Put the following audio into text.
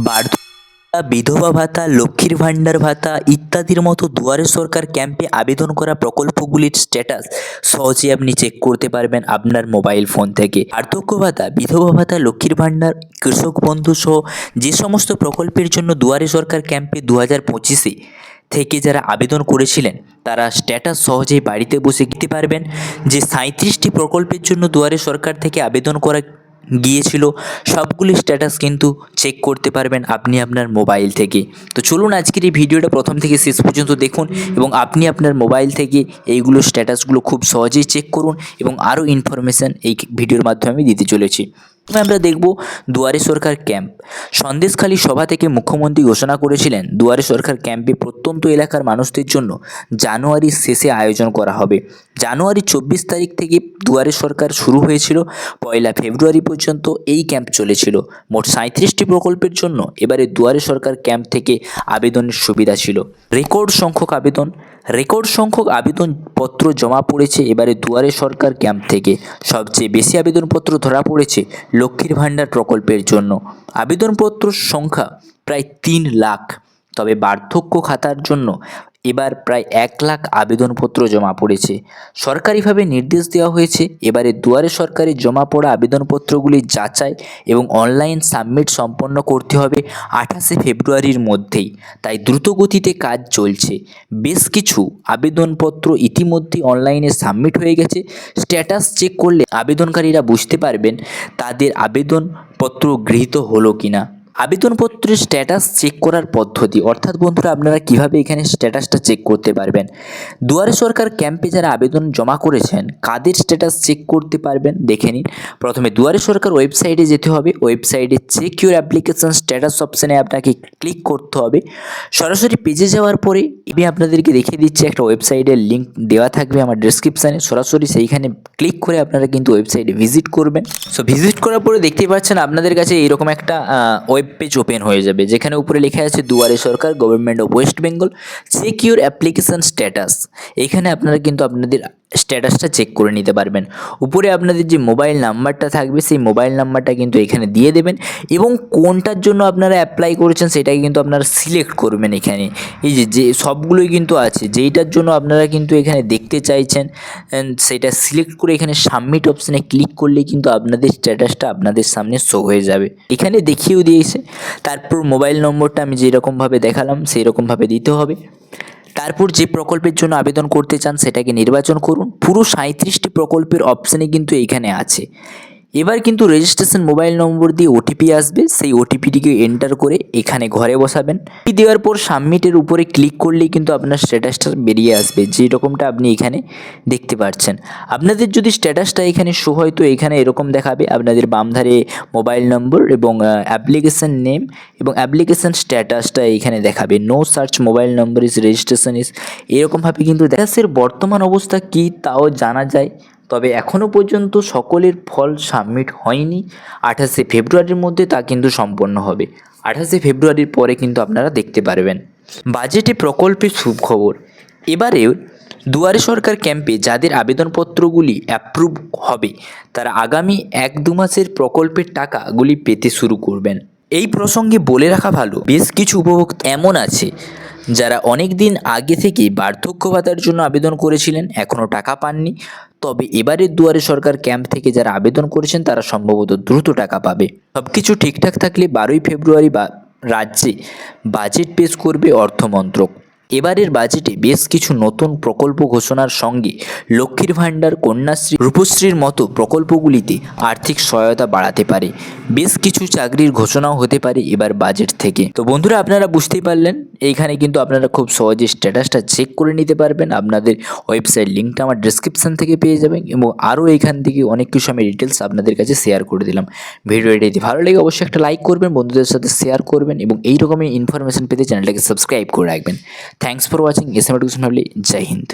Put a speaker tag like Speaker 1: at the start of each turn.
Speaker 1: বার্ধক্য ভাতা, বিধবা ভাতা, লক্ষ্মীর ভাণ্ডার ভাতা ইত্যাদির মতো দুয়ারে সরকার ক্যাম্পে আবেদন করা প্রকল্পগুলির স্ট্যাটাস সহজেই আপনি চেক করতে পারবেন আপনার মোবাইল ফোন থেকে। বার্ধক্য ভাতা, বিধবা ভাতা, লক্ষ্মীর ভাণ্ডার, কৃষক বন্ধু সহ যে সমস্ত প্রকল্পের জন্য দুয়ারে সরকার ক্যাম্পে 2025 থেকে যারা আবেদন করেছিলেন তারা স্ট্যাটাস সহজেই বাড়িতে বসে দিতে পারবেন। যে 37টি প্রকল্পের জন্য দুয়ারে সরকার থেকে আবেদন করা গিয়েছিল সবগুলি স্ট্যাটাস কিন্তু চেক করতে পারবেন আপনি আপনার মোবাইল থেকে। তো চলুন আজকের এই ভিডিওটা প্রথম থেকে শেষ পর্যন্ত দেখুন এবং আপনি আপনার মোবাইল থেকে এইগুলো স্ট্যাটাসগুলো খুব সহজেই চেক করুন এবং আরও ইনফরমেশান এই ভিডিওর মাধ্যমে আমি দিতে চলেছি। আমরা দেখব দুয়ারে সরকার ক্যাম্প। সন্দেশখালী সভা থেকে মুখ্যমন্ত্রী ঘোষণা করেছিলেন দুয়ারে সরকার ক্যাম্পে প্রত্যন্ত এলাকার মানুষদের জন্য জানুয়ারির শেষে আয়োজন করা হবে। জানুয়ারি 24 তারিখ থেকে দুয়ারে সরকার শুরু হয়েছিল, 1 ফেব্রুয়ারি পর্যন্ত এই ক্যাম্প চলেছিল। মোট 37টি প্রকল্পের জন্য এবারে দুয়ারে সরকার ক্যাম্প থেকে আবেদনের সুবিধা ছিল। রেকর্ড সংখ্যক আবেদনপত্র জমা পড়েছে এবারে দুয়ারে সরকার ক্যাম্প থেকে। সবচেয়ে বেশি আবেদনপত্র ধরা পড়েছে লক্ষ্মীর ভাণ্ডার প্রকল্পের জন্য। আবেদনপত্র সংখ্যা প্রায় 3 লাখ। তবে বার্ধক্য খাতার জন্য এবার প্রায় 1 লাখ আবেদনপত্র জমা পড়েছে। সরকারিভাবে নির্দেশ দেওয়া হয়েছে এবারে দুয়ারে সরকারে জমা পড়া আবেদনপত্রগুলি যাচাই এবং অনলাইন সাবমিট সম্পন্ন করতে হবে 28 ফেব্রুয়ারির মধ্যেই। তাই দ্রুতগতিতে কাজ চলছে। বেশ কিছু আবেদনপত্র ইতিমধ্যেই অনলাইনে সাবমিট হয়ে গেছে। স্ট্যাটাস চেক করলে আবেদনকারীরা বুঝতে পারবেন তাদের আবেদনপত্র গৃহীত হলো কিনা। আবেদনপত্রের স্ট্যাটাস চেক করার পদ্ধতি, অর্থাৎ বন্ধুরা আপনারা কিভাবে এখানে স্ট্যাটাসটা চেক করতে পারবেন। দুয়ারে সরকার ক্যাম্পে যারা আবেদন জমা করেছেন কাদের স্ট্যাটাস চেক করতে পারবেন দেখে নিন। প্রথমে দুয়ারে সরকার ওয়েবসাইটে যেতে হবে। ওয়েবসাইটে চেক ইউর অ্যাপ্লিকেশন স্ট্যাটাস অপশানে আপনাকে ক্লিক করতে হবে। সরাসরি পেজে যাওয়ার পরে আমি আপনাদেরকে দেখিয়ে দিচ্ছি, একটা ওয়েবসাইটের লিঙ্ক দেওয়া থাকবে আমার ডেসক্রিপশানে। সরাসরি সেইখানে ক্লিক করে আপনারা কিন্তু ওয়েবসাইটে ভিজিট করবেন। সো ভিজিট করার পরে দেখতেই পাচ্ছেন আপনাদের কাছে এইরকম একটা ওয়েব পেজ ওপেন হয়ে যাবে, যেখানে উপরে লেখা আছে Duare Sarkar government of West Bengal check your application status. এখানে আপনারা কিন্তু আপনাদের স্ট্যাটাসটা চেক করে নিতে পারবেন। উপরে আপনাদের যে মোবাইল নাম্বারটা থাকবে সেই মোবাইল নাম্বারটা কিন্তু এখানে দিয়ে দেবেন এবং কোনটার জন্য আপনারা অ্যাপ্লাই করেছেন সেটাকে কিন্তু আপনারা সিলেক্ট করবেন। এখানে এই যে সবগুলোই কিন্তু আছে, যেইটার জন্য আপনারা কিন্তু এখানে দেখতে চাইছেন সেটা সিলেক্ট করে এখানে সাবমিট অপশানে ক্লিক করলে কিন্তু আপনাদের স্ট্যাটাসটা আপনাদের সামনে শো হয়ে যাবে। এখানে দেখিয়েও দিয়েছে। তারপর মোবাইল নম্বরটা আমি যেরকমভাবে দেখালাম সেই রকমভাবে দিতে হবে। তারপর যে প্রকল্পের জন্য আবেদন করতে চান সেটাকে নির্বাচন করুন। পুরো 37টি প্রকল্পের অপশানে কিন্তু এইখানে আছে। এবার কিন্তু রেজিস্ট্রেশন মোবাইল নম্বর দিয়ে ওটিপি আসবে, সেই ওটিপিটিকে এন্টার করে এখানে ঘরে বসাবেন। দেওয়ার পর সাবমিটের উপরে ক্লিক করলেই কিন্তু আপনার স্ট্যাটাসটা বেরিয়ে আসবে, যে রকমটা আপনি এখানে দেখতে পাচ্ছেন। আপনাদের যদি স্ট্যাটাসটা এখানে শো হয় তো এখানে এরকম দেখাবে, আপনাদের বাম ধারে মোবাইল নম্বর এবং অ্যাপ্লিকেশন নেম এবং অ্যাপ্লিকেশন স্ট্যাটাসটা এখানে দেখাবে। No search mobile number is registration is, এরকমভাবে কিন্তু স্ট্যাটাসের বর্তমান অবস্থা কী তাও জানা যায়। তবে এখনও পর্যন্ত সকলের ফল সাবমিট হয়নি। 28 ফেব্রুয়ারির মধ্যে তা কিন্তু সম্পন্ন হবে। 28 ফেব্রুয়ারির পরে কিন্তু আপনারা দেখতে পারবেন। বাজেটে প্রকল্পের সুখবর। এবারে দুয়ারে সরকার ক্যাম্পে যাদের আবেদনপত্রগুলি অ্যাপ্রুভ হবে তারা আগামী 1-2 মাসের প্রকল্পের টাকাগুলি পেতে শুরু করবেন। এই প্রসঙ্গে বলে রাখা ভালো, বেশ কিছু উপভোক্তা এমন আছে যারা অনেক দিন আগে থেকেই বার্ধক্য ভাতার জন্য আবেদন করেছিলেন, এখনও টাকা পাননি। তবে এবারের দুয়ারে সরকার ক্যাম্প থেকে যারা আবেদন করেছেন তারা সম্ভবত দ্রুত টাকা পাবে। সব কিছু ঠিকঠাক থাকলে 12 ফেব্রুয়ারি রাজ্যে বাজেট পেশ করবে অর্থমন্ত্রক। এবারের বাজেটে বেশ কিছু নতুন প্রকল্প ঘোষণার সঙ্গে লক্ষ্মীর ভাণ্ডার, কন্যাশ্রী, রূপশ্রীর মতো প্রকল্পগুলিতে আর্থিক সহায়তা বাড়াতে পারে। বেশ কিছু চাকরির ঘোষণাও হতে পারে এবার বাজেট থেকে। তো বন্ধুরা আপনারা বুঝতেই পারলেন, এইখানে কিন্তু আপনারা খুব সহজে স্ট্যাটাসটা চেক করে নিতে পারবেন। আপনাদের ওয়েবসাইট লিঙ্কটা আমার ডেসক্রিপশান থেকে পেয়ে যাবেন এবং আরও এইখান থেকে অনেক কিছু আমি ডিটেলস আপনাদের কাছে শেয়ার করে দিলাম। ভিডিওটি যদি ভালো লাগে অবশ্যই একটা লাইক করবেন, বন্ধুদের সাথে শেয়ার করবেন এবং এই রকমই ইনফরমেশন পেতে চ্যানেলটাকে সাবস্ক্রাইব করে রাখবেন। Thanks for watching. S M education. Jai Hind.